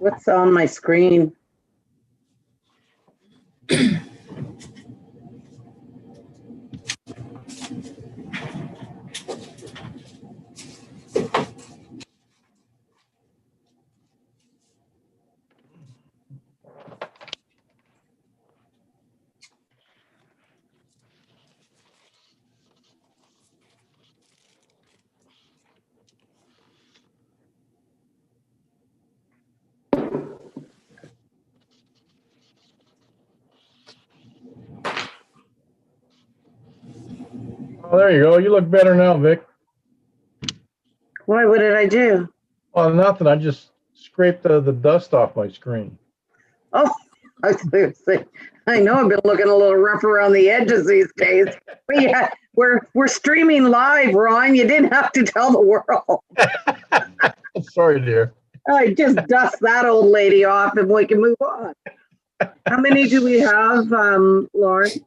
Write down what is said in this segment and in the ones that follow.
What's on my screen? Oh, there you go. You look better now, Vic. Why? What did I do? Well, nothing. I just scraped the dust off my screen. Oh, I was going to say, I know I've been looking a little rough around the edges these days. But yeah, we're streaming live, Ron. You didn't have to tell the world. Sorry, dear. I just dust that old lady off and we can move on. How many do we have, Lauren?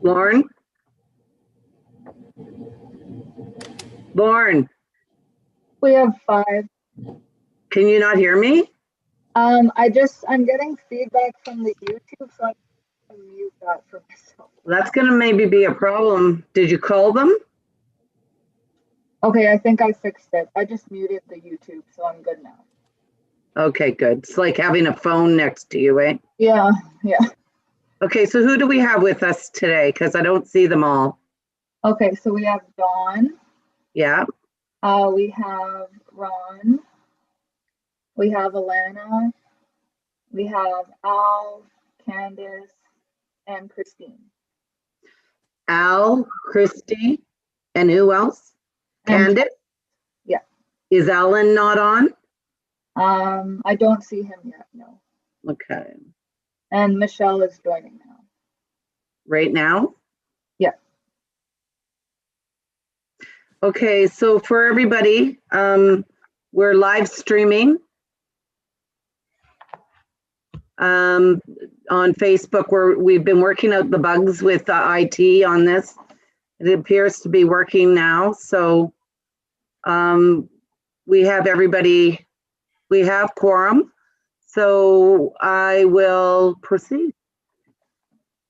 Lauren? Lauren, We have 5. can you not hear me? I'm getting feedback from the YouTube, so I'm gonna mute that for myself. That's going to maybe be a problem. Did you call them? Okay, I think I fixed it. I just muted the YouTube, so I'm good now. Okay, good. It's like having a phone next to you, eh? Yeah. Okay, so who do we have with us today? Because I don't see them all. Okay, so we have Dawn. Yeah. We have Ron. We have Alana. We have Al, Candace, and Christine. Al, Christy, and who else? And- Candace? Yeah. Is Alan not on? I don't see him yet, no. Okay. And Michelle is joining now. Right now? Yeah. Okay, so for everybody, we're live streaming on Facebook. We've been working out the bugs with IT on this. It appears to be working now. So we have everybody, we have quorum. So I will proceed.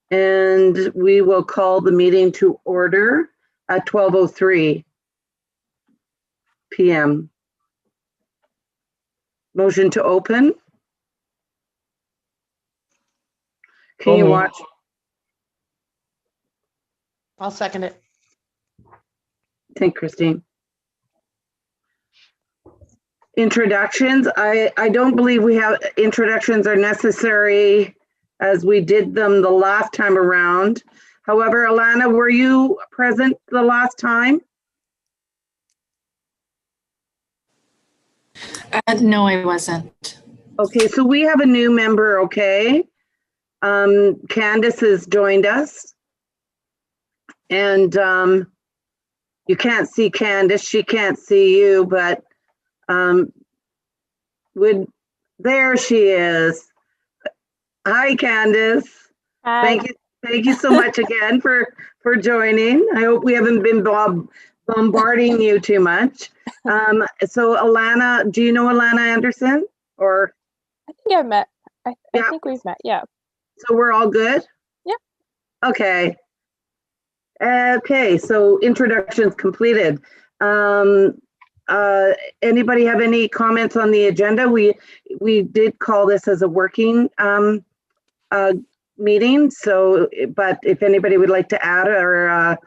And we will call the meeting to order at 12:03 p.m. Motion to open. Can you watch? I'll second it. Thank Christine. Introductions. I don't believe we have introductions are necessary as we did them the last time around. However, Alana, were you present the last time? No, I wasn't. Okay, so we have a new member, okay? Candace has joined us. And you can't see Candace, she can't see you, but there she is. Hi, Candace. Hi. Thank you so much again for joining. I hope we haven't been bombarding you too much. So Alana, do you know Alana Anderson? Or I think I've met. I think we've met. Yeah. So we're all good? Yep. Okay. Okay, so introductions completed. Anybody have any comments on the agenda? We did call this as a working meeting, so but if anybody would like to add or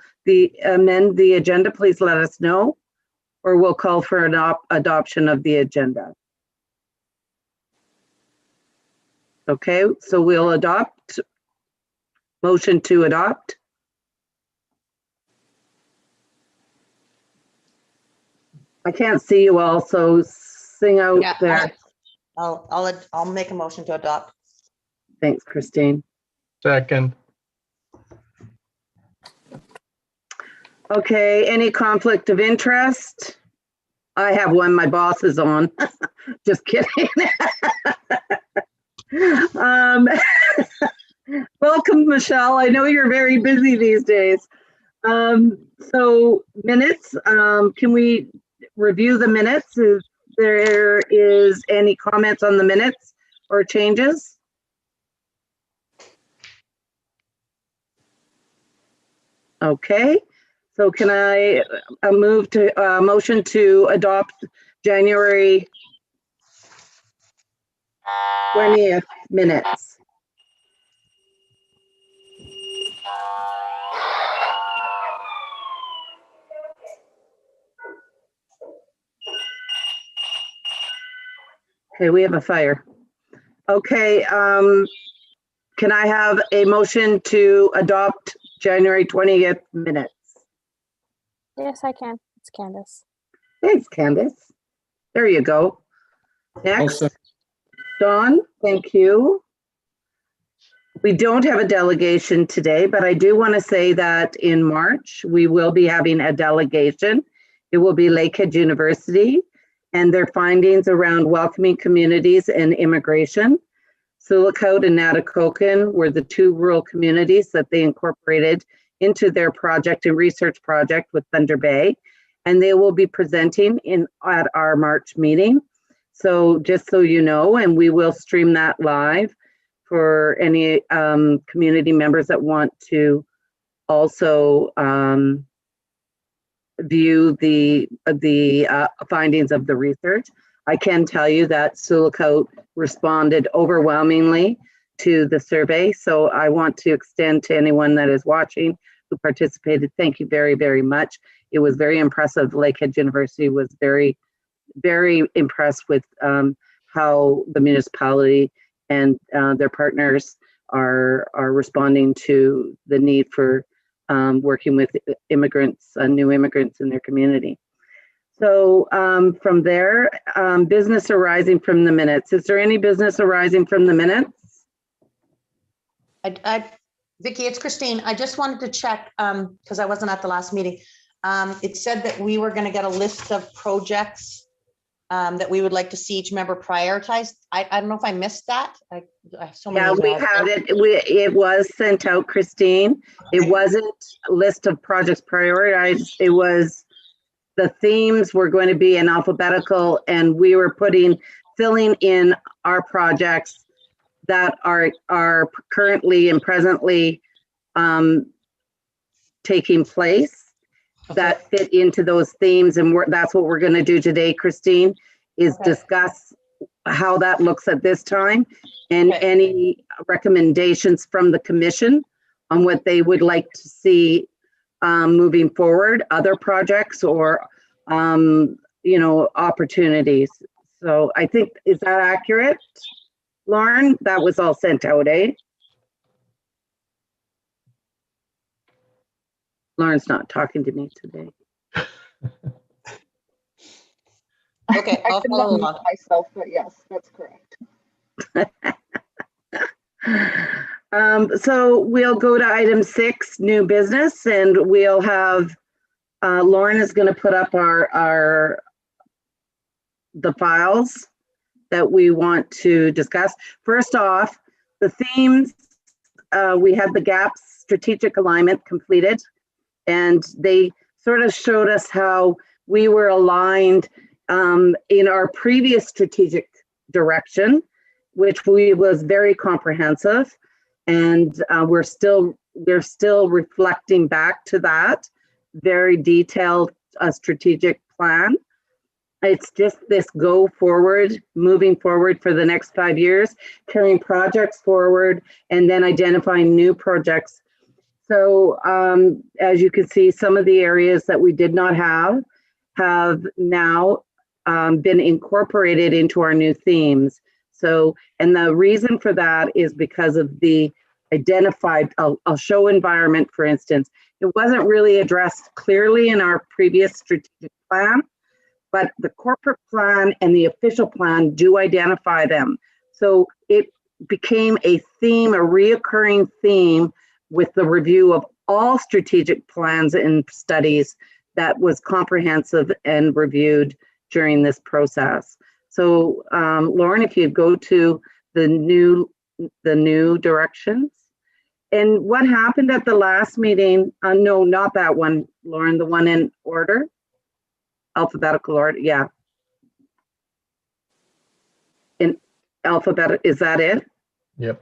amend the agenda, please let us know, or we'll call for an adoption of the agenda. Okay, so we'll adopt. Motion to adopt. I can't see you all, so sing out there. I'll make a motion to adopt. Thanks, Christine. Second. Okay, any conflict of interest? I have one, my boss is on. Just kidding. Welcome, Michelle. I know you're very busy these days. So minutes, can we review the minutes? If there is any comments on the minutes or changes? Okay, so can I move to motion to adopt January 20th minutes? Okay, we have a fire. Okay, can I have a motion to adopt January 20th minutes? Yes, I can. It's Candace. Thanks, Candace. There you go. Next, second. Dawn, thank you. We don't have a delegation today, but I do want to say that in March, we will be having a delegation. It will be Lakehead University and their findings around welcoming communities and immigration. Sulacote and Natikokan were the two rural communities that they incorporated into their project and research project with Thunder Bay, and they will be presenting at our March meeting. So just so you know, and we will stream that live for any community members that want to also view the findings of the research. I can tell you that Sulacote responded overwhelmingly to the survey. So I want to extend to anyone that is watching who participated, thank you very, very much. It was very impressive. Lakehead University was very, very impressed with how the municipality and their partners are responding to the need for working with immigrants, new immigrants in their community. So from there, business arising from the minutes. Is there any business arising from the minutes? Vicki, it's Christine. I just wanted to check, because I wasn't at the last meeting. It said that we were going to get a list of projects that we would like to see each member prioritize. I don't know if I missed that. I have so many. Yeah, we had it. It was sent out, Christine. It wasn't a list of projects prioritized. It was the themes were going to be in alphabetical, and we were filling in our projects that are currently and presently taking place that fit into those themes. And that's what we're going to do today, Christine, is discuss how that looks at this time and any recommendations from the commission on what they would like to see moving forward, other projects or, opportunities. So I think, is that accurate, Lauren? That was all sent out, eh? Lauren's not talking to me today. Okay, I I'll could follow not along. mute myself, but yes, that's correct. So we'll go to item 6, new business, and we'll have Lauren is going to put up the files that we want to discuss. First off, the themes, we had the gaps strategic alignment completed, and they sort of showed us how we were aligned in our previous strategic direction, which was very comprehensive, and we're still reflecting back to that very detailed strategic plan. It's just this go forward, moving forward for the next 5 years, carrying projects forward, and then identifying new projects. So as you can see, some of the areas that we did not have now been incorporated into our new themes. So, and the reason for that is because of the identified, I'll show environment, for instance. It wasn't really addressed clearly in our previous strategic plan, but the corporate plan and the official plan do identify them. So it became a theme, a reoccurring theme with the review of all strategic plans and studies that was comprehensive and reviewed during this process. So Lauren, if you go to the new directions, And what happened at the last meeting? No, not that one, Lauren, the one in order, alphabetical order, yeah. In alphabet, is that it? Yep.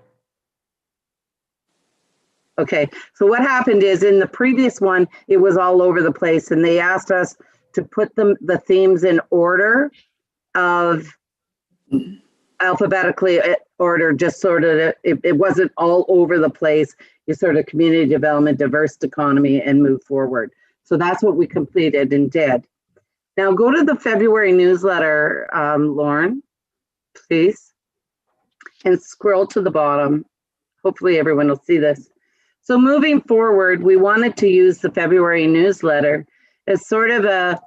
Okay, so what happened is in the previous one, it was all over the place and they asked us to put the themes in order of alphabetically order, just sort of, it wasn't all over the place. You sort of community development, diverse economy, and move forward. So that's what we completed and did. Now go to the February newsletter, Lauren, please, and scroll to the bottom. Hopefully everyone will see this. So moving forward, we wanted to use the February newsletter as sort of a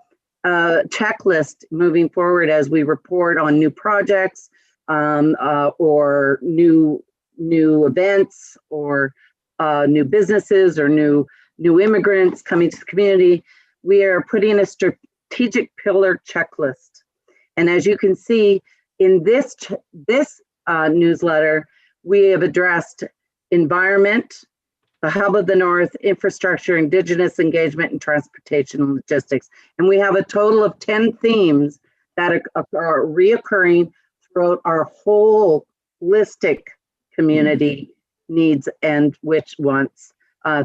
checklist moving forward as we report on new projects or new events or new businesses or new immigrants coming to the community. We are putting a strategic pillar checklist. And as you can see in this newsletter, we have addressed environment, the hub of the North, infrastructure, Indigenous engagement, and transportation and logistics. And we have a total of 10 themes that are reoccurring throughout our holistic community needs and which wants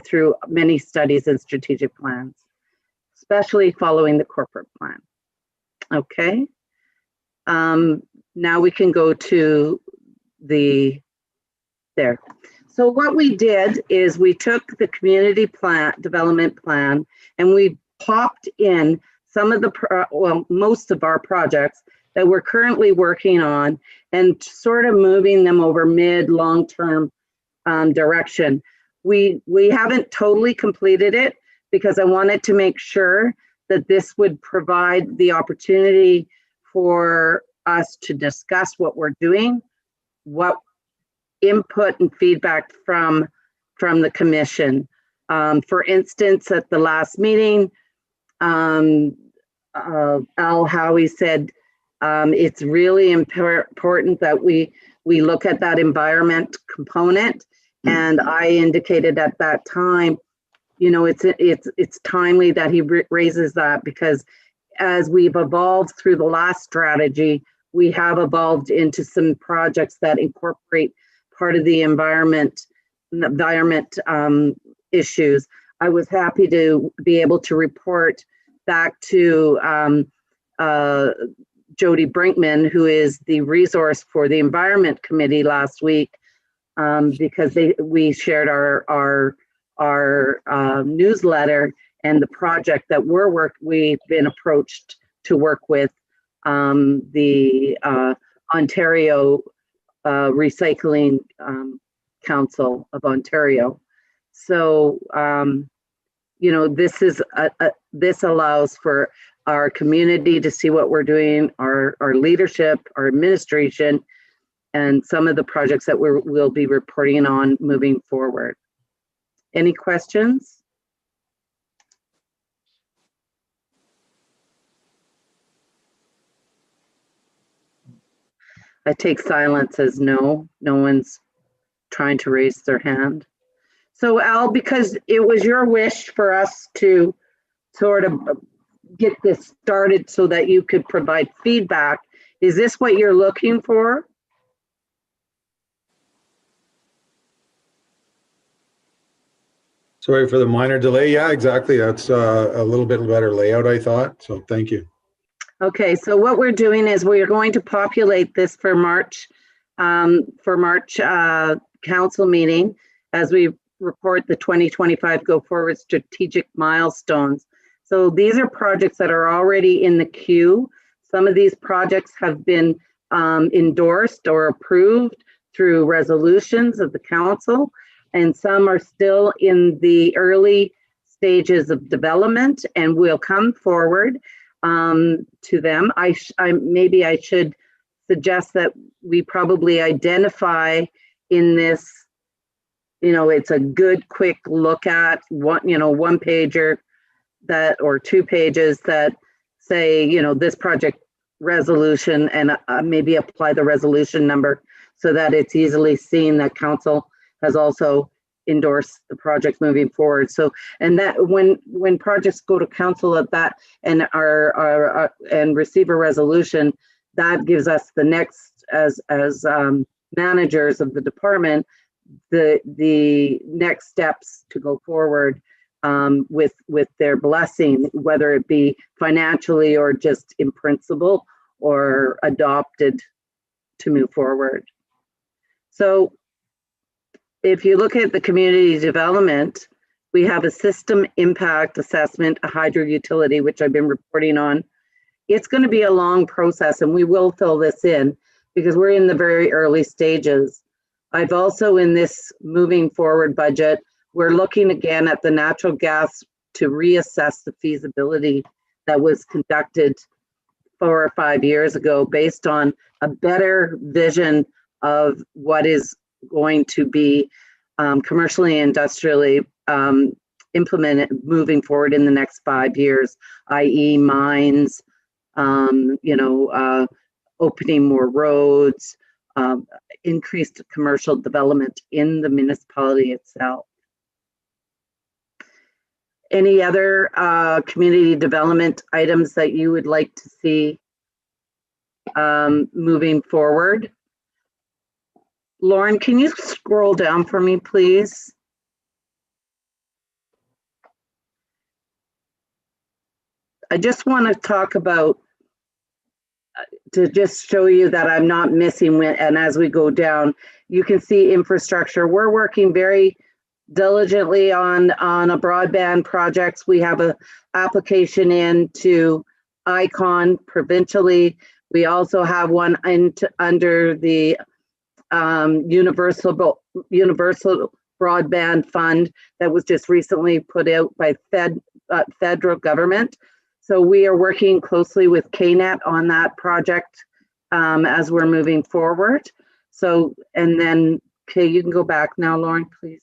through many studies and strategic plans, especially following the corporate plan. Okay. Now we can go to there. So what we did is we took the community plan, development plan, and we popped in some of most of our projects that we're currently working on and sort of moving them over long-term direction. We haven't totally completed it because I wanted to make sure that this would provide the opportunity for us to discuss what we're doing, what input and feedback from the commission. For instance, at the last meeting, Al Howie said it's really important that we look at that environment component, and I indicated at that time, you know, it's timely that he raises that because as we've evolved through the last strategy, we have evolved into some projects that incorporate part of the environment issues. I was happy to be able to report back to Jody Brinkman, who is the resource for the Environment Committee last week, because we shared our newsletter and the project that we've been approached to work with the Ontario Recycling Council of Ontario. So, you know, this allows for our community to see what we're doing, our leadership, our administration, and some of the projects that we'll be reporting on moving forward. Any questions? I take silence as no one's trying to raise their hand. So Al, because it was your wish for us to sort of get this started so that you could provide feedback, is this what you're looking for? Sorry for the minor delay. Yeah, exactly. That's a little bit better layout, I thought. So thank you. Okay, so what we're doing is we're going to populate this for March council meeting as we report the 2025 Go Forward strategic milestones. So these are projects that are already in the queue. Some of these projects have been endorsed or approved through resolutions of the council, and some are still in the early stages of development and will come forward to them. Maybe I should suggest that we probably identify in this, you know, it's a good quick look at one pager that, or 2 pages that say, you know, this project resolution, and maybe apply the resolution number so that it's easily seen that council has also endorse the project moving forward. So, and that when projects go to council at that and are and receive a resolution, that gives us the next, as managers of the department, the next steps to go forward with their blessing, whether it be financially or just in principle or adopted to move forward. So if you look at the community development, we have a system impact assessment, a hydro utility, which I've been reporting on. It's going to be a long process, and we will fill this in because we're in the very early stages. I've also, in this moving forward budget, we're looking again at the natural gas to reassess the feasibility that was conducted 4 or 5 years ago based on a better vision of what is going to be commercially and industrially implemented moving forward in the next 5 years, i.e. mines, opening more roads, increased commercial development in the municipality itself. Any other community development items that you would like to see moving forward? Lauren, can you scroll down for me, please? I just want to talk about, to just show you that I'm not missing, and as we go down, you can see infrastructure. We're working very diligently on a broadband projects. We have a application into ICON provincially. We also have one under the universal broadband fund that was just recently put out by federal government. So we are working closely with KNET on that project as we're moving forward. So, and then, okay, you can go back now, Lauren, please.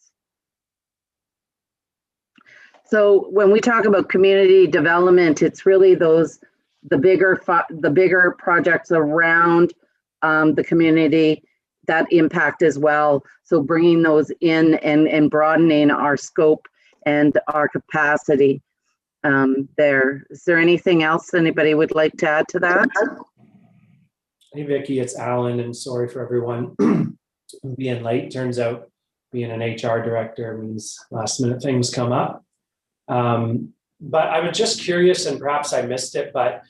So when we talk about community development, it's really the bigger projects around the community that impact as well. So bringing those in and broadening our scope and our capacity there. Is there anything else anybody would like to add to that? Hey, Vicki, it's Alan, and sorry for everyone being late. Turns out being an HR director means last minute things come up. But I was just curious, and perhaps I missed it, but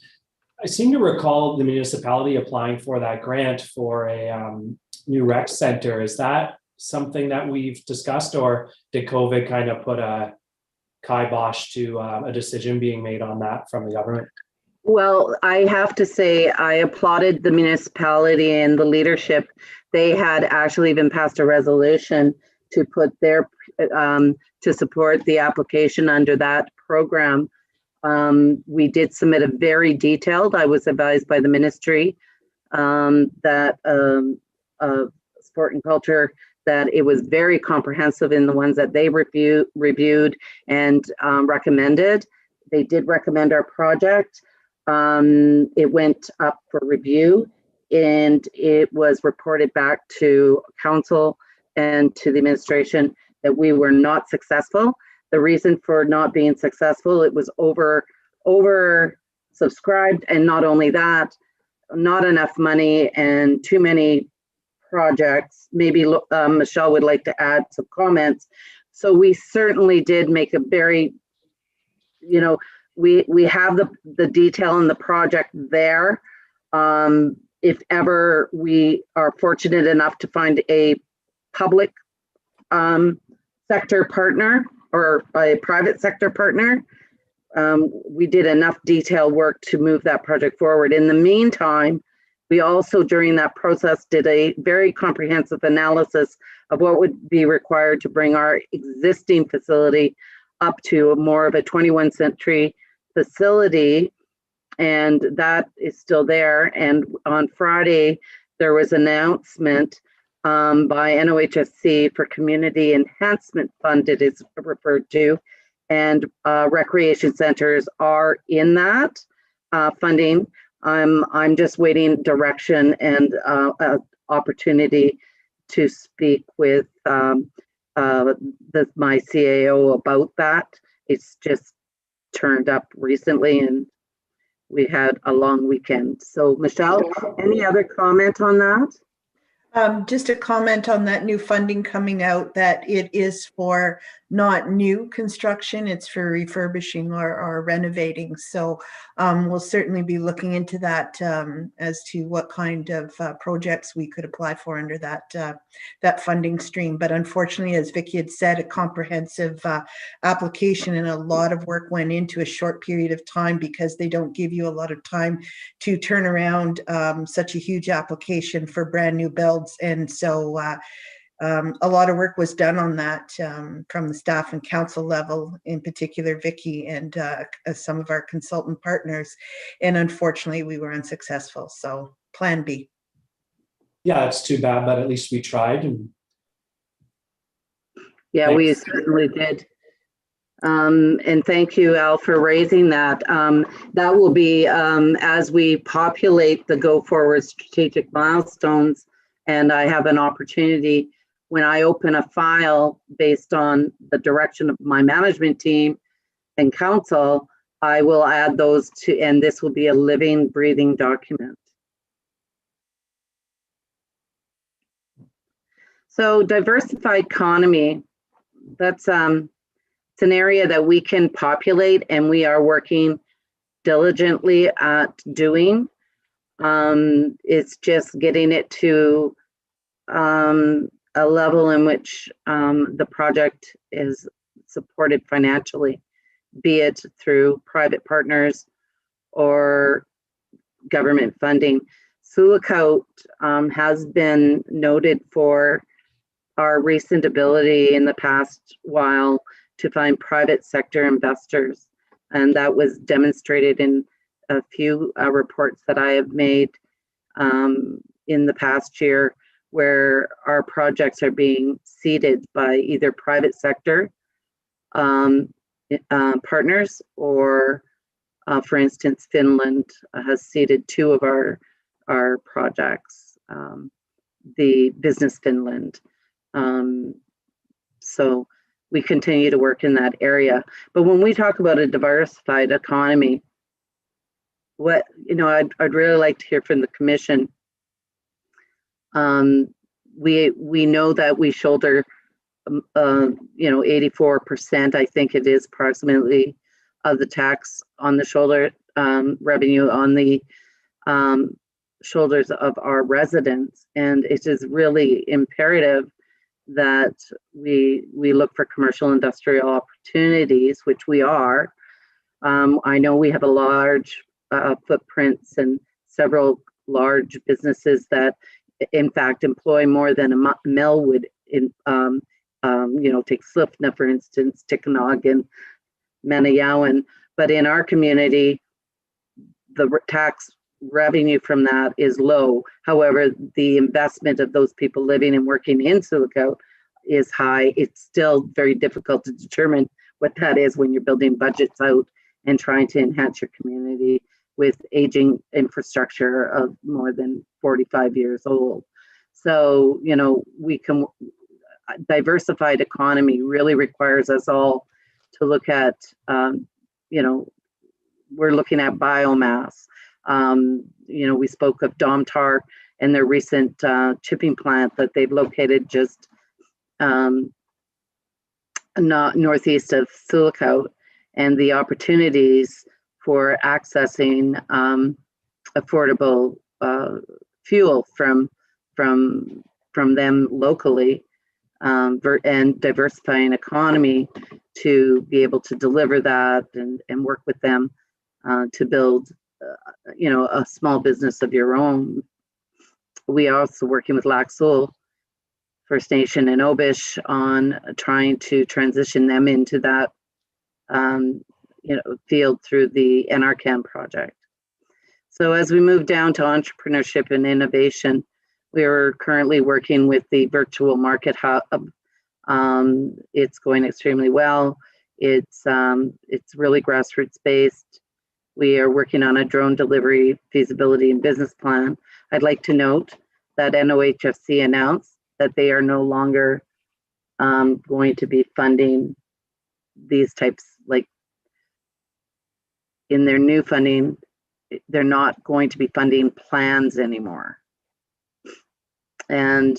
I seem to recall the municipality applying for that grant for a new rec center. Is that something that we've discussed, or did COVID kind of put a kibosh to a decision being made on that from the government? Well, I have to say I applauded the municipality and the leadership. They had actually even passed a resolution to put their to support the application under that program. We did submit a very detailed, I was advised by the ministry that sport and culture, that it was very comprehensive in the ones that they reviewed and recommended. They did recommend our project. It went up for review and it was reported back to council and to the administration that we were not successful. The reason for not being successful, it was over subscribed, and not only that, not enough money and too many projects. Maybe Michelle would like to add some comments. So we certainly did make a very, we have the detail in the project there. If ever we are fortunate enough to find a public sector partner or a private sector partner, we did enough detailed work to move that project forward. In the meantime, we also, during that process, did a very comprehensive analysis of what would be required to bring our existing facility up to more of a 21st century facility, and that is still there. And on Friday, there was an announcement by NOHSC for Community Enhancement Fund, it is referred to, and recreation centers are in that funding. I'm just waiting direction and opportunity to speak with my CAO about that. It's just turned up recently, and we had a long weekend. So Michelle, any other comment on that? Just a comment on that new funding coming out, that it is for not new construction, it's for refurbishing or renovating. So we'll certainly be looking into that as to what kind of projects we could apply for under that funding stream. But unfortunately, as Vicki had said, a comprehensive application and a lot of work went into a short period of time, because they don't give you a lot of time to turn around such a huge application for brand new builds. And so a lot of work was done on that from the staff and council level, in particular Vicki and some of our consultant partners. And unfortunately, we were unsuccessful. So plan B. Yeah, it's too bad, but at least we tried. And yeah, thanks. we certainly did. And thank you, Al, for raising that. That will be as we populate the go forward strategic milestones, and I have an opportunity when I open a file based on the direction of my management team and council, I will add those to, and this will be a living, breathing document. So diversified economy, that's it's an area that we can populate, and we are working diligently at doing. It's just getting it to a level in which the project is supported financially, be it through private partners or government funding. Sulakaut has been noted for our recent ability in the past while to find private sector investors. And that was demonstrated in a few reports that I have made in the past year, where our projects are being seeded by either private sector partners, or for instance, Finland has seeded 2 of our projects, the Business Finland. So we continue to work in that area. But when we talk about a diversified economy, what, I'd really like to hear from the commission. We know that we shoulder, 84%, I think it is approximately, of the tax on the shoulder revenue on the shoulders of our residents, and it is really imperative that we look for commercial industrial opportunities, which we are. I know we have a large footprints and several large businesses that in fact employ more than a mill would in take Slifna, for instance, Tikhonogan, Manayawan. But in our community, the tax revenue from that is low. However, the investment of those people living and working in Sulakaut is high. It's still very difficult to determine what that is when you're building budgets out and trying to enhance your community with aging infrastructure of more than 45 years old. So, we can, diversified economy really requires us all to look at, we're looking at biomass. We spoke of Domtar and their recent chipping plant that they've located just northeast of Sulakaut, and the opportunities for accessing affordable fuel from them locally, and diversifying economy to be able to deliver that and work with them to build a small business of your own. We are also working with Lac Seul First Nation and Obish on trying to transition them into that field through the NRCan project. So as we move down to entrepreneurship and innovation, we are currently working with the virtual market hub. It's going extremely well. It's really grassroots based. We are working on a drone delivery feasibility and business plan. I'd like to note that NOHFC announced that they are no longer going to be funding these types, like in their new funding, they're not going to be funding plans anymore. And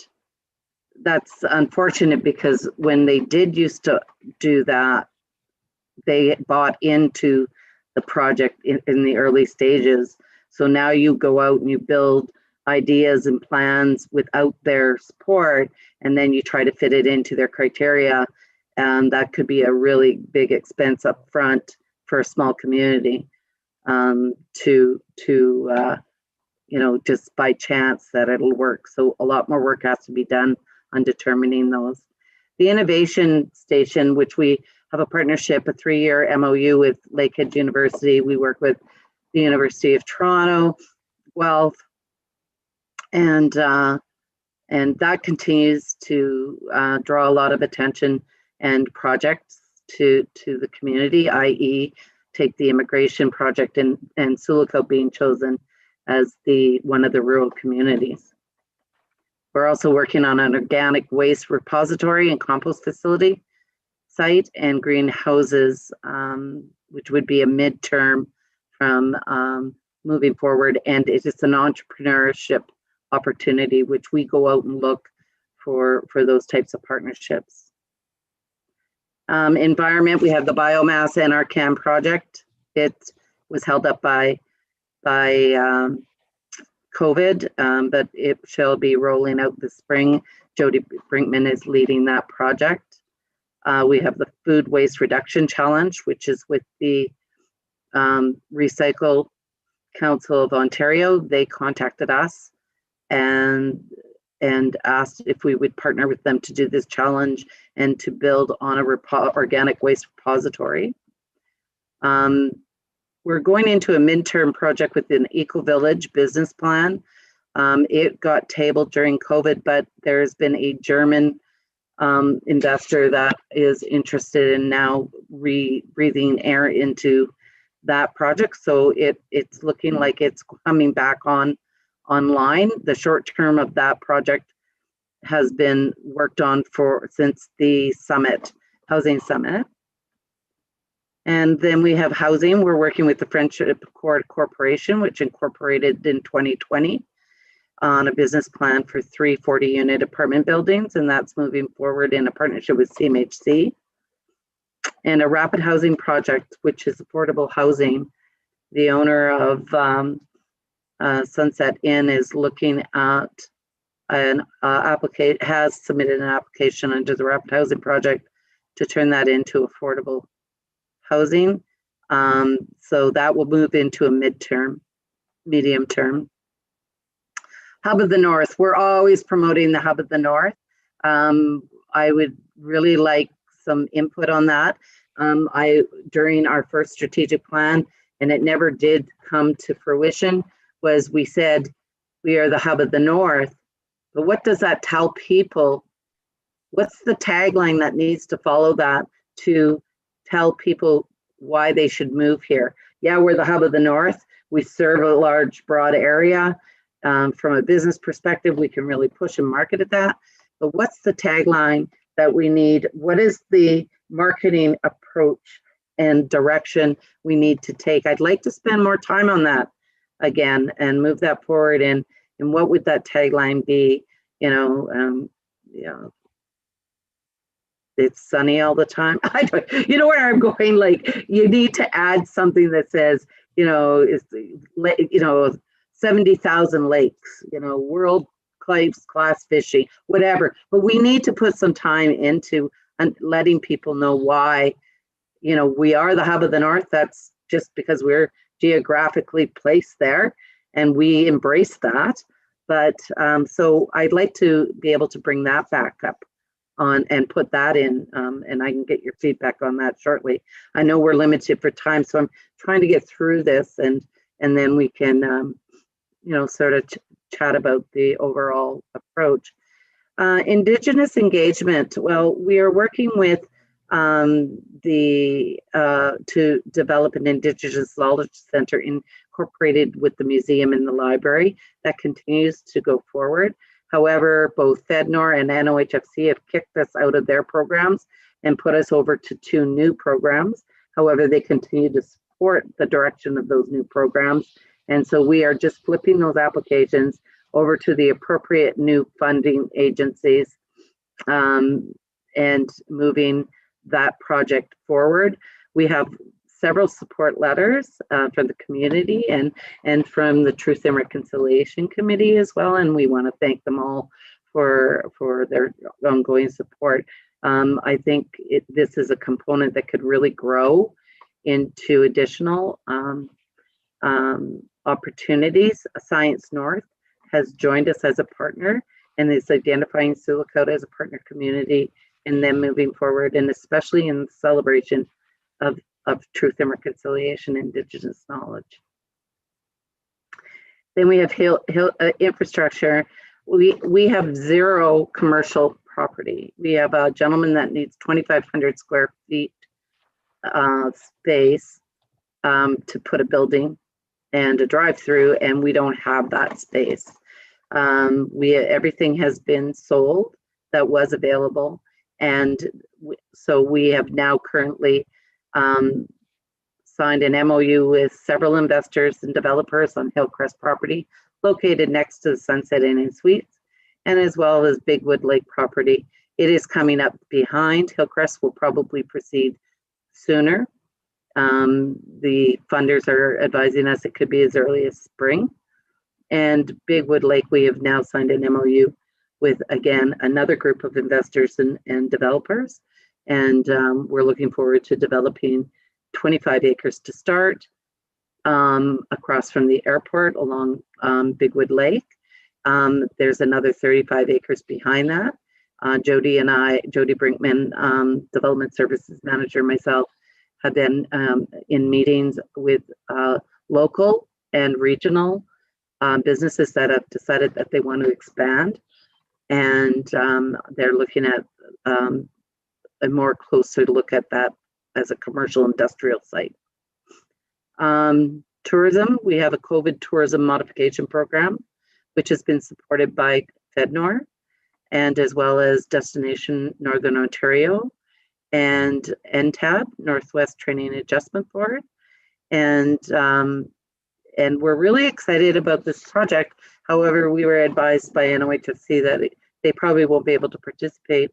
that's unfortunate because when they did used to do that, they bought into the project in the early stages. So now you go out and you build ideas and plans without their support, and then you try to fit it into their criteria. And that could be a really big expense up front for a small community, you know, just by chance that it'll work. So a lot more work has to be done on determining those. The innovation station, which we have a partnership, a 3-year MOU with Lakehead University. We work with the University of Toronto, Guelph, and that continues to draw a lot of attention and projects to the community, i.e. take the immigration project and Sulico being chosen as one of the rural communities. We're also working on an organic waste repository and compost facility site and greenhouses, which would be a midterm from moving forward. And it is an entrepreneurship opportunity, which we go out and look for those types of partnerships. Environment, we have the biomass NRCan project. It was held up by COVID, but it shall be rolling out this spring. Jody Brinkman is leading that project. We have the Food Waste Reduction Challenge, which is with the Recycle Council of Ontario. They contacted us and asked if we would partner with them to do this challenge and to build on a organic waste repository. We're going into a midterm project with an Eco Village business plan. It got tabled during COVID, but there's been a German investor that is interested in now breathing air into that project. So it's looking like it's coming back online. The short term of that project has been worked on since the summit, housing summit. And then we have housing. We're working with the Friendship Accord Corporation, which incorporated in 2020 on a business plan for 3 40-unit apartment buildings, and that's moving forward in a partnership with CMHC. And a rapid housing project, which is affordable housing. The owner of Sunset Inn is looking at has submitted an application under the rapid housing project to turn that into affordable housing. So that will move into a medium term. Hub of the North, we're always promoting the Hub of the North. I would really like some input on that. During our first strategic plan, and it never did come to fruition, was we said we are the Hub of the North, but what does that tell people? What's the tagline that needs to follow that to tell people why they should move here? Yeah, we're the Hub of the North. We serve a large, broad area. From a business perspective, we can really push and market at that. But what's the tagline that we need? What is the marketing approach and direction we need to take? I'd like to spend more time on that again and move that forward. And what would that tagline be? You know, it's sunny all the time. I don't, you know where I'm going? Like, you need to add something that says, you know, 70,000 lakes, you know, world class fishing, whatever. But we need to put some time into letting people know why, you know, we are the Hub of the North. That's just because we're geographically placed there, and we embrace that. But so I'd like to be able to bring that back up on and put that in, and I can get your feedback on that shortly. I know we're limited for time, so I'm trying to get through this, and then we can, you know, sort of chat about the overall approach. Indigenous engagement. Well, we are working with to develop an Indigenous Knowledge Center incorporated with the museum and the library that continues to go forward. However, both FedNor and NOHFC have kicked us out of their programs and put us over to 2 new programs. However, they continue to support the direction of those new programs. And so we are just flipping those applications over to the appropriate new funding agencies and moving that project forward. We have several support letters from the community and from the Truth and Reconciliation Committee as well. And we want to thank them all for their ongoing support. I think this is a component that could really grow into additional opportunities. Science North has joined us as a partner and is identifying Sioux Lookout as a partner community and then moving forward, and especially in the celebration of Truth and Reconciliation, Indigenous knowledge. Then we have infrastructure. We have 0 commercial property. We have a gentleman that needs 2,500 square feet space to put a building and a drive-through, and we don't have that space. Everything has been sold that was available, and so we have now currently signed an MOU with several investors and developers on Hillcrest property located next to the Sunset Inn and Suites, and as well as Bigwood Lake property. It is coming up behind. Hillcrest will probably proceed sooner. The funders are advising us it could be as early as spring. And Bigwood Lake, we have now signed an MOU with, again, another group of investors and developers. And we're looking forward to developing 25 acres to start across from the airport along Bigwood Lake. There's another 35 acres behind that. Jody Brinkman, Development Services Manager, myself, have been in meetings with local and regional businesses that have decided that they want to expand. And they're looking at a more closer look at that as a commercial industrial site. Tourism, we have a COVID tourism modification program, which has been supported by FedNor and as well as Destination Northern Ontario and NTAB, Northwest Training and Adjustment Board. And we're really excited about this project. However, we were advised by NOHFC that they probably won't be able to participate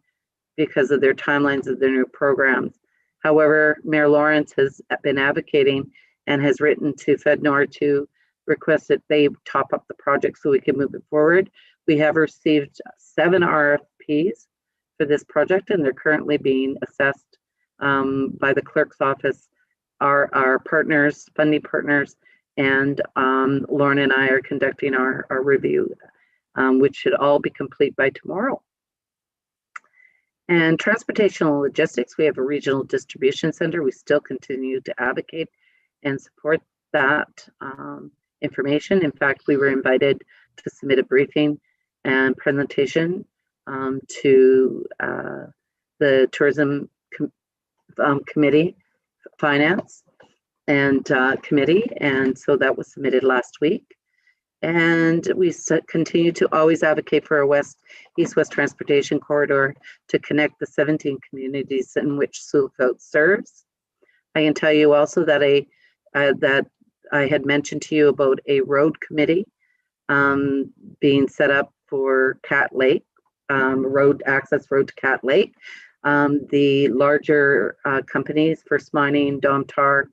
because of their timelines of their new programs. However, Mayor Lawrence has been advocating and has written to FedNor to request that they top up the project so we can move it forward. We have received 7 RFPs for this project, and they're currently being assessed by the clerk's office. Our partners, funding partners, and Lauren and I are conducting our review, which should all be complete by tomorrow. And transportation and logistics, we have a regional distribution center. We still continue to advocate and support that information. In fact, we were invited to submit a briefing and presentation to the Tourism Committee, Finance and Committee, and so that was submitted last week. And we continue to always advocate for a east-west transportation corridor to connect the 17 communities in which Sioux Lookout serves. I can tell you also that that I had mentioned to you about a road committee being set up for Cat Lake, road to Cat Lake. The larger companies, First Mining, Domtar,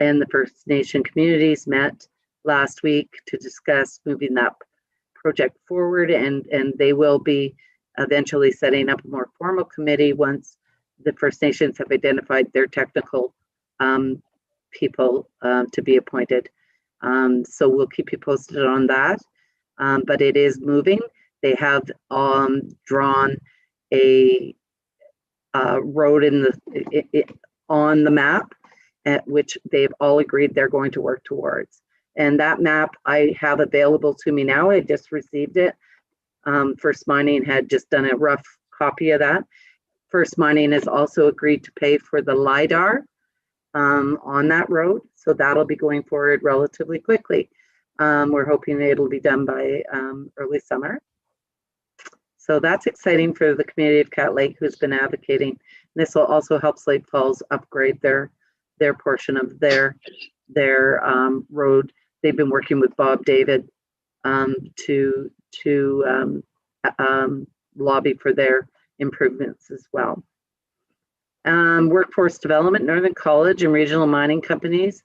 and the First Nation communities met last week to discuss moving that project forward, and they will be eventually setting up a more formal committee once the First Nations have identified their technical people to be appointed. So we'll keep you posted on that, but it is moving. They have drawn a road on the map, at which they've all agreed they're going to work towards. And that map I have available to me now. I just received it. First Mining had just done a rough copy of that. First Mining has also agreed to pay for the LiDAR on that road. So that'll be going forward relatively quickly. We're hoping it'll be done by early summer. So that's exciting for the community of Cat Lake, who's been advocating. This will also help Slate Falls upgrade their portion of their road. They've been working with Bob David to lobby for their improvements as well. Workforce development, Northern College and regional mining companies.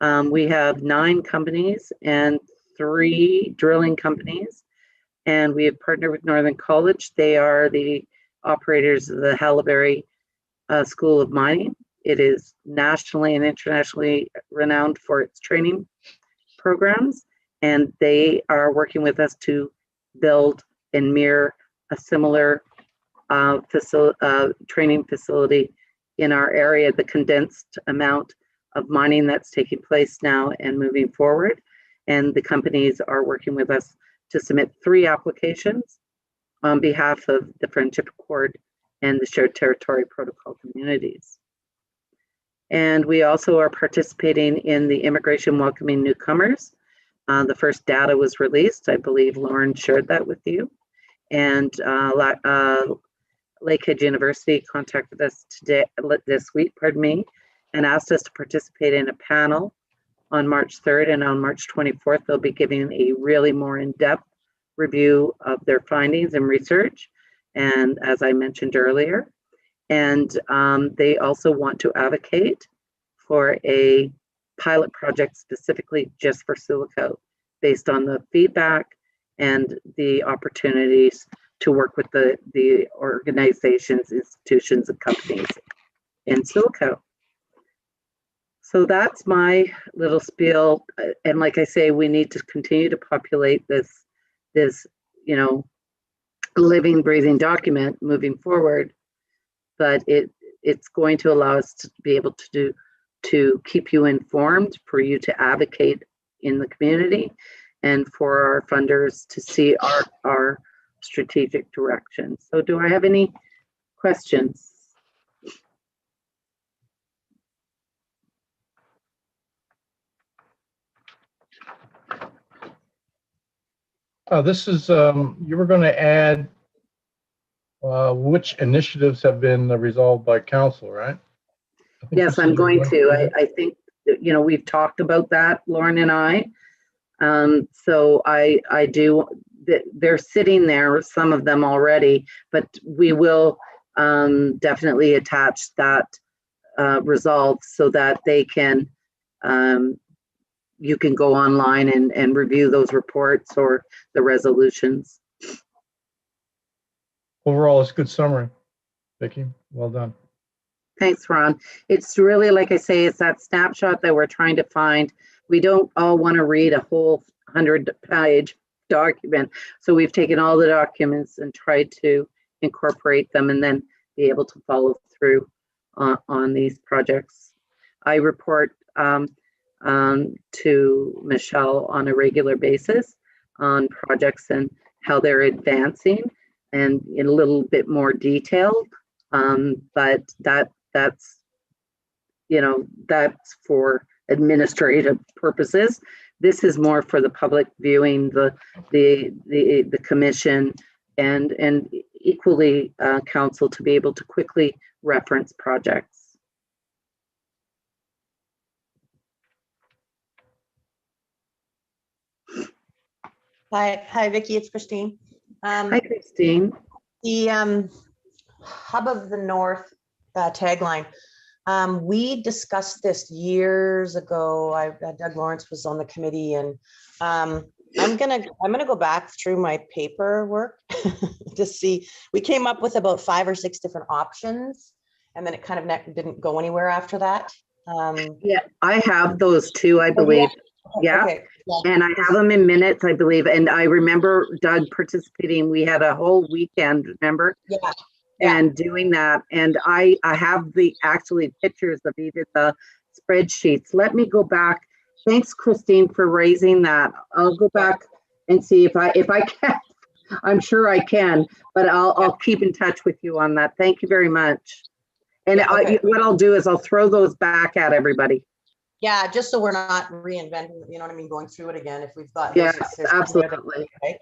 We have 9 companies and 3 drilling companies, and we have partnered with Northern College. They are the operators of the Hallaberry School of Mining. It is nationally and internationally renowned for its training programs, and they are working with us to build and mirror a similar training facility in our area. The condensed amount of mining that's taking place now and moving forward, and the companies are working with us to submit 3 applications on behalf of the Friendship Accord and the Shared Territory Protocol communities. And we also are participating in the Immigration Welcoming Newcomers. The first data was released. I believe Lauren shared that with you. And Lakehead University contacted us this week, and asked us to participate in a panel on March 3rd, and on March 24th, they'll be giving a really more in-depth review of their findings and research, and as I mentioned earlier. And they also want to advocate for a pilot project specifically just for silico, based on the feedback and the opportunities to work with the organizations, institutions, and companies in silico. So that's my little spiel. And like I say, we need to continue to populate this living, breathing document moving forward. But it's going to allow us to be able to keep you informed, for you to advocate in the community, and for our funders to see our strategic direction. So do I have any questions? This is, you were going to add which initiatives have been resolved by council, right? Yes, I'm going to. I think, we've talked about that, Lauren and I. So I do, they're sitting there, some of them already, but we will definitely attach that resolve so that they can, you can go online and review those reports or the resolutions. Overall, it's a good summary, Vicki. Well done. Thanks, Ron. It's really, like I say, it's that snapshot that we're trying to find. We don't all want to read a whole 100-page document. So we've taken all the documents and tried to incorporate them and then be able to follow through on these projects. I report to Michelle on a regular basis on projects and how they're advancing, and in a little bit more detail. But that's for administrative purposes. This is more for the public viewing, the commission, and equally council to be able to quickly reference projects. Hi, Vicki, it's Christine. Hi, Christine. The Hub of the North tagline. We discussed this years ago. Doug Lawrence was on the committee, and I'm gonna go back through my paperwork to see. We came up with about 5 or 6 different options, and then it kind of didn't go anywhere after that. Yeah, I have those too, I believe. Yeah. Okay. And I have them in minutes, I believe. And I remember Doug participating. We had a whole weekend, remember? Yeah. And doing that. And I have the actually pictures of even the spreadsheets. Let me go back. Thanks, Christine, for raising that. I'll go back and see if I can. I'm sure I can, but I'll keep in touch with you on that. Thank you very much. And what I'll do is I'll throw those back at everybody. Yeah, just so we're not reinventing, you know what I mean, going through it again if we've got. Yeah, absolutely. Okay.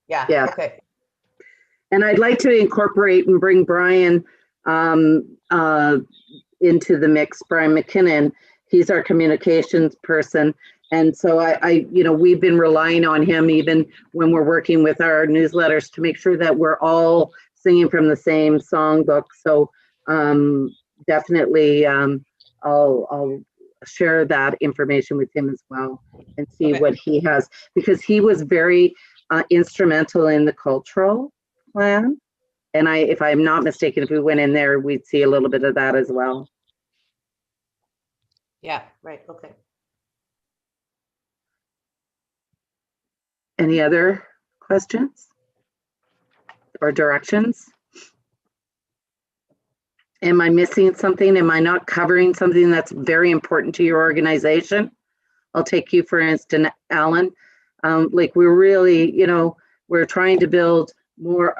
Yeah. Yeah. Okay. And I'd like to incorporate and bring Brian into the mix, Brian McKinnon. He's our communications person. And so we've been relying on him even when we're working with our newsletters to make sure that we're all singing from the same songbook. So definitely I'll share that information with him as well and see Okay. what he has, because he was very instrumental in the cultural plan. And if I'm not mistaken, if we went in there, we'd see a little bit of that as well. Yeah, right, okay. Any other questions or directions? Am I missing something? Am I not covering something that's very important to your organization? I'll take you, for instance, Alan. Like we're really, we're trying to build more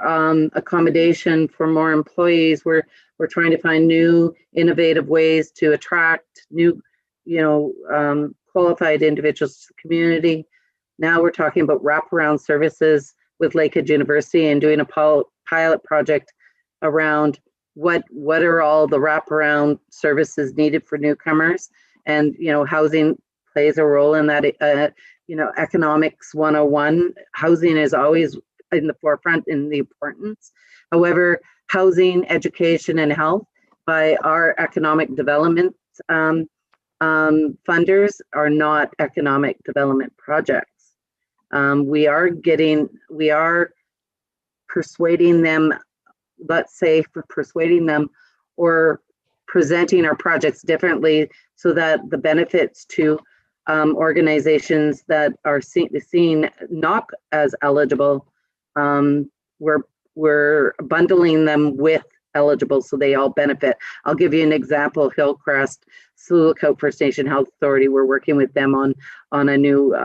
accommodation for more employees. We're trying to find new innovative ways to attract new, qualified individuals to the community. Now we're talking about wraparound services with Lakehead University and doing a pilot project around what are all the wraparound services needed for newcomers. And, housing plays a role in that. Economics 101, housing is always in the forefront in the importance. However, housing, education, and health by our economic development funders are not economic development projects. We are persuading them, let's say for persuading them or presenting our projects differently so that the benefits to organizations that are seen not as eligible, we're bundling them with eligible so they all benefit. I'll give you an example. Hillcrest, Sioux Lookout First Nation Health Authority, we're working with them on a new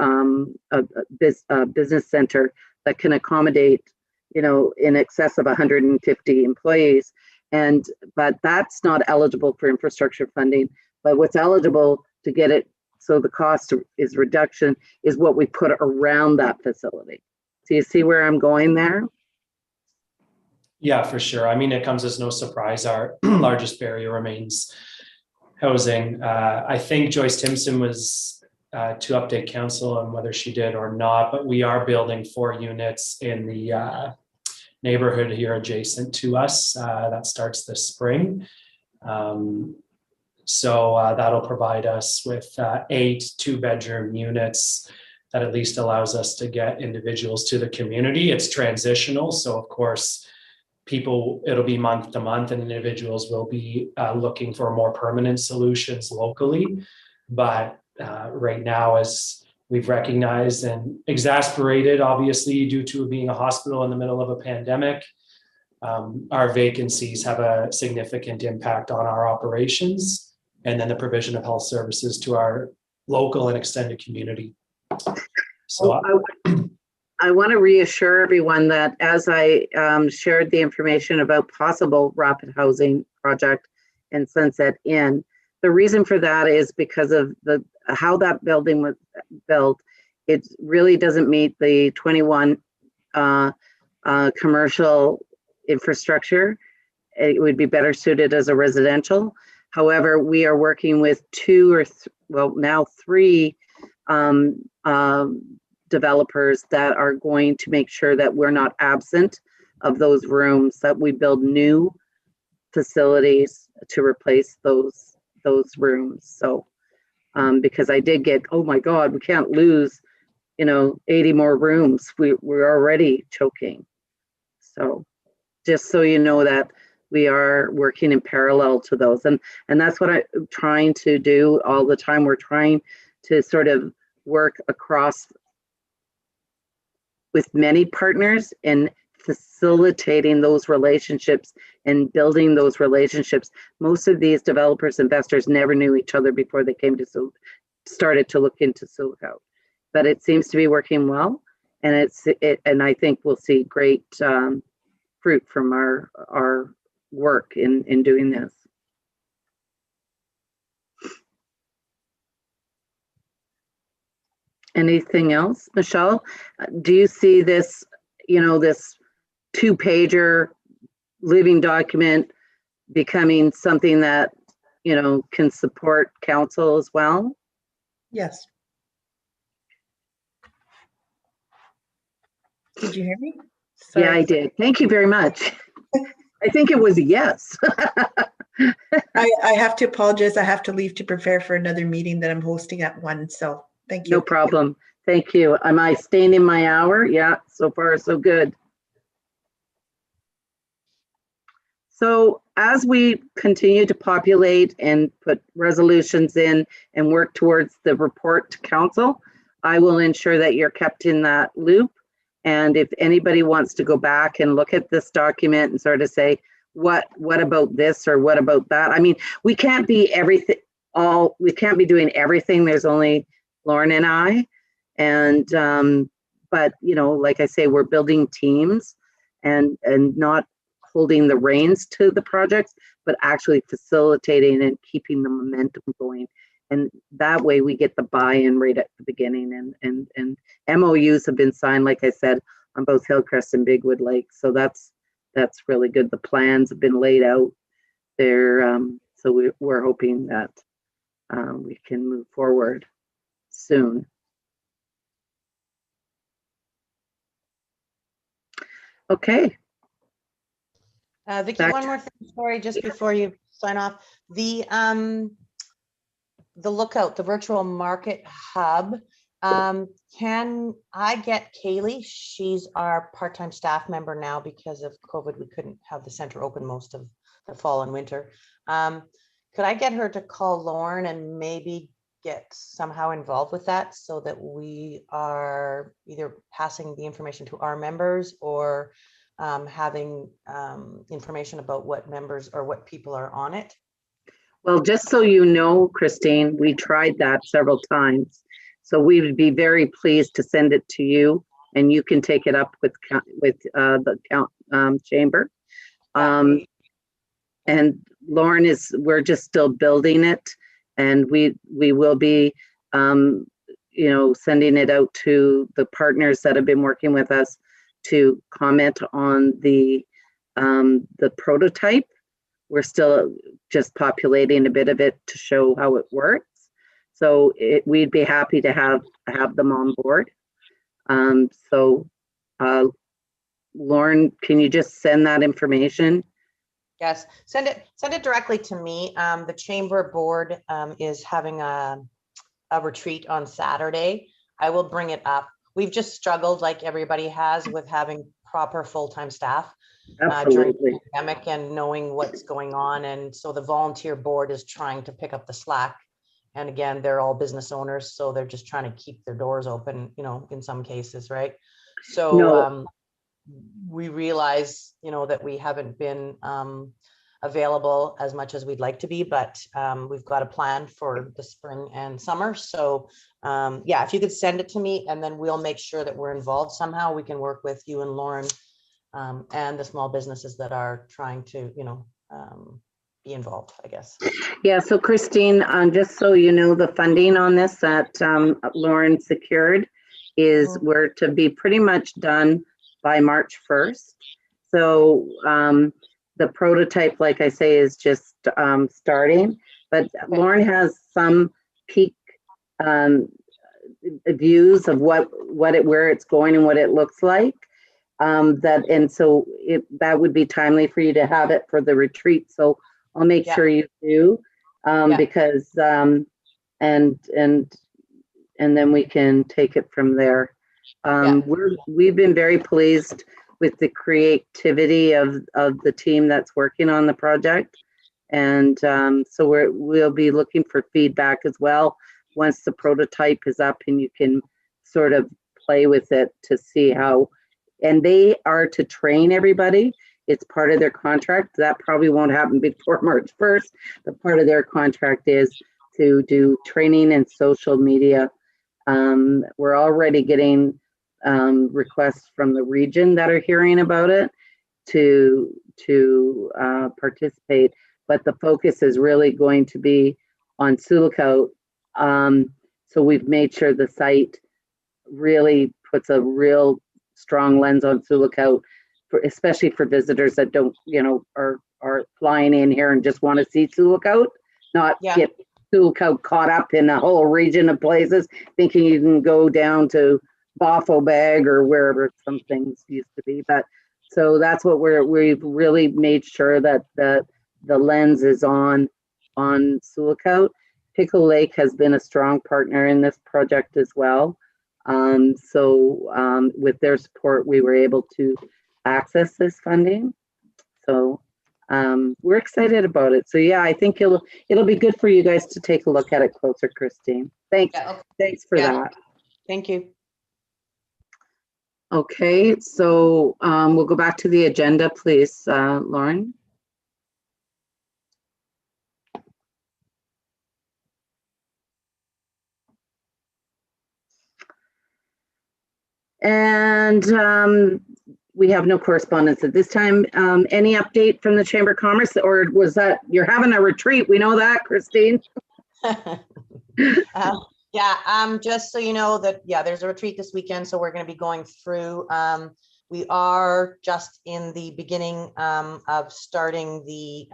business center that can accommodate, in excess of 150 employees. But that's not eligible for infrastructure funding. But what's eligible to get it so the cost is reduction is what we put around that facility. So you see where I'm going there? Yeah, for sure. I mean, it comes as no surprise. Our largest barrier remains housing. I think Joyce Timpson was to update council on whether she did or not, but we are building 4 units in the neighborhood here adjacent to us. That starts this spring. So that'll provide us with 8 2-bedroom units that at least allows us to get individuals to the community. It's transitional. So of course, it'll be month to month and individuals will be looking for more permanent solutions locally. But right now, as we've recognized and exasperated, obviously, due to being a hospital in the middle of a pandemic, our vacancies have a significant impact on our operations and then the provision of health services to our local and extended community. So I want to reassure everyone that as I shared the information about possible rapid housing project in Sunset Inn, the reason for that is because of how that building was built. It really doesn't meet the 21 commercial infrastructure. It would be better suited as a residential. However, we are working with 3 developers that are going to make sure that we're not absent of those rooms, that we build new facilities to replace those rooms. So because I did get, oh my God, we can't lose 80 more rooms. We're already choking. So just so you know that we are working in parallel to those, and that's what I'm trying to do all the time. We're trying to sort of work across with many partners in facilitating those relationships and building those relationships. Most of these developers, investors never knew each other before they came to started to look into Sioux Lookout, but it seems to be working well, and and I think we'll see great fruit from our work in doing this. Anything else, Michelle? Do you see this, this 2-pager living document becoming something that, you know, can support council as well? Yes. Did you hear me? Yeah, I Sorry. did. Thank you very much. I think it was a yes. I have to apologize. I have to leave to prepare for another meeting that I'm hosting at 1. So thank you. No problem. Thank you. Am I staying in my hour? Yeah, so far so good. So as we continue to populate and put resolutions in and work towards the report to council, I will ensure that you're kept in that loop. And if anybody wants to go back and look at this document and sort of say, what about this or what about that? I mean, we can't be everything, we can't be doing everything. There's only Lauren and I. And, but, you know, like I say, we're building teams and not holding the reins to the projects, but actually facilitating and keeping the momentum going. And that way we get the buy-in right at the beginning, and MOUs have been signed, like I said, on both Hillcrest and Bigwood Lake. So that's really good. The plans have been laid out there. So we're hoping that we can move forward soon. Okay. Vicki, Back one to- more thing, sorry, just before you sign off. The Lookout, the virtual market hub, can I get Kaylee? She's our part-time staff member now because of COVID. We couldn't have the center open most of the fall and winter. Could I get her to call Lauren and maybe get somehow involved with that so that we are either passing the information to our members or having information about what members or what people are on it? Well, just so you know, Christine, we tried that several times. So we would be very pleased to send it to you, and you can take it up with the chamber. And Lauren we're just still building it, and we will be, you know, sending it out to the partners that have been working with us to comment on the prototype. We're still just populating a bit of it to show how it works. So we'd be happy to have them on board. Lauren, can you just send that information? Yes, send it directly to me. The chamber board is having a retreat on Saturday. I will bring it up. We've just struggled, like everybody has, with having proper full-time staff during the pandemic and knowing what's going on. And so the volunteer board is trying to pick up the slack. And again, they're all business owners, so they're just trying to keep their doors open, you know, in some cases, right? So we realize, you know, that we haven't been available as much as we'd like to be, but we've got a plan for the spring and summer. So yeah, if you could send it to me, and then we'll make sure that we're involved somehow. We can work with you and Lauren and the small businesses that are trying to, you know, be involved, I guess. Yeah, so Christine, just so you know, the funding on this that Lauren secured is we're to be pretty much done by March 1st. So the prototype, like I say, is just starting, but Lauren has some peak views of where it's going and what it looks like. So that would be timely for you to have it for the retreat. So I'll make sure you do, because and then we can take it from there. We've been very pleased with the creativity of the team that's working on the project, and so we'll be looking for feedback as well once the prototype is up, and you can sort of play with it to see how. And they are to train everybody. It's part of their contract. That probably won't happen before March 1st, but part of their contract is to do training and social media. We're already getting requests from the region that are hearing about it to participate, but the focus is really going to be on Sioux Lookout. So we've made sure the site really puts a real strong lens on Sioux Lookout especially for visitors that don't, are flying in here and just want to see Sioux Lookout, not Yeah. get Sioux Lookout caught up in a whole region of places, thinking you can go down to Baffelbag or wherever some things used to be. But so that's what we've really made sure that the lens is on Sioux Lookout. Pickle Lake has been a strong partner in this project as well. With their support, we were able to access this funding. So we're excited about it. So yeah, I think it'll be good for you guys to take a look at it closer, Christine. Thanks. Yeah, okay. Thanks for Yeah. that. Thank you. Okay, so we'll go back to the agenda, please, Lauren. And we have no correspondence at this time. Any update from the Chamber of Commerce, or was that you're having a retreat? We know that, Christine. Just so you know that, there's a retreat this weekend, so we're going to be going through. We are just in the beginning of starting the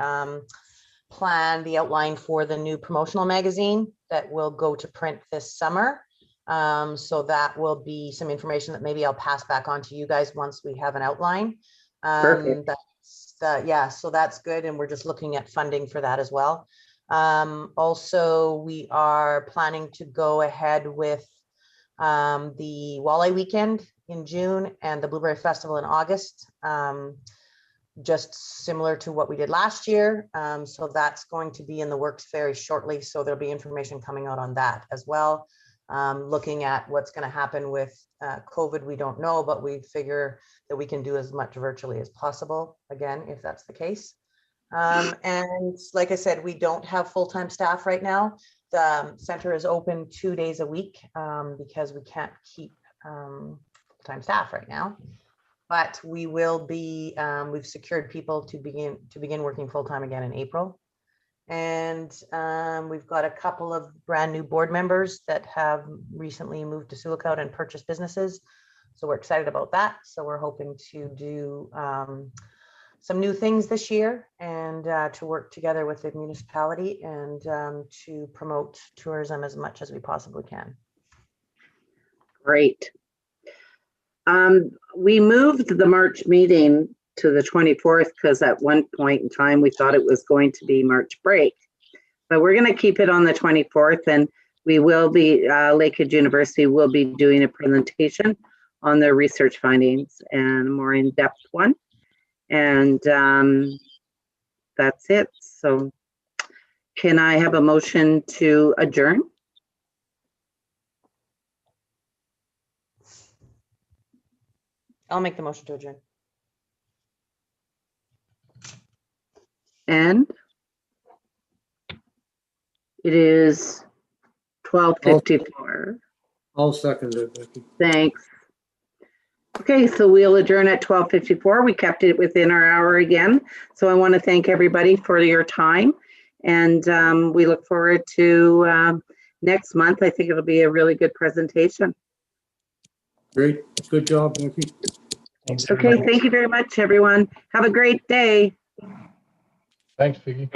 plan, the outline for the new promotional magazine that will go to print this summer. So that will be some information that maybe I'll pass back on to you guys once we have an outline. Perfect. So that's good. And we're just looking at funding for that as well. Also, we are planning to go ahead with the Walleye Weekend in June and the Blueberry Festival in August, just similar to what we did last year. So that's going to be in the works very shortly. So there'll be information coming out on that as well. Looking at what's going to happen with COVID, we don't know, but we figure that we can do as much virtually as possible, again, if that's the case. And like I said, we don't have full-time staff right now. The center is open 2 days a week because we can't keep full-time staff right now. But we will be, we've secured people to begin working full-time again in April. And we've got a couple of brand new board members that have recently moved to Sioux Lookout and purchased businesses. So we're excited about that. So we're hoping to do some new things this year and to work together with the municipality and to promote tourism as much as we possibly can. Great. We moved the March meeting to the 24th because at one point in time we thought it was going to be March break, but we're going to keep it on the 24th, and we will be Lakehead University will be doing a presentation on their research findings and a more in-depth one, and that's it. So can I have a motion to adjourn? I'll make the motion to adjourn. And it is 12:54. I'll second it, Becky. Thanks. Okay, so we'll adjourn at 12:54. We kept it within our hour again. So I want to thank everybody for your time. And we look forward to next month. I think it'll be a really good presentation. Great. Good job, Becky. Thanks. Okay, everybody. thank you very much, everyone. Have a great day. Thanks, Vicky.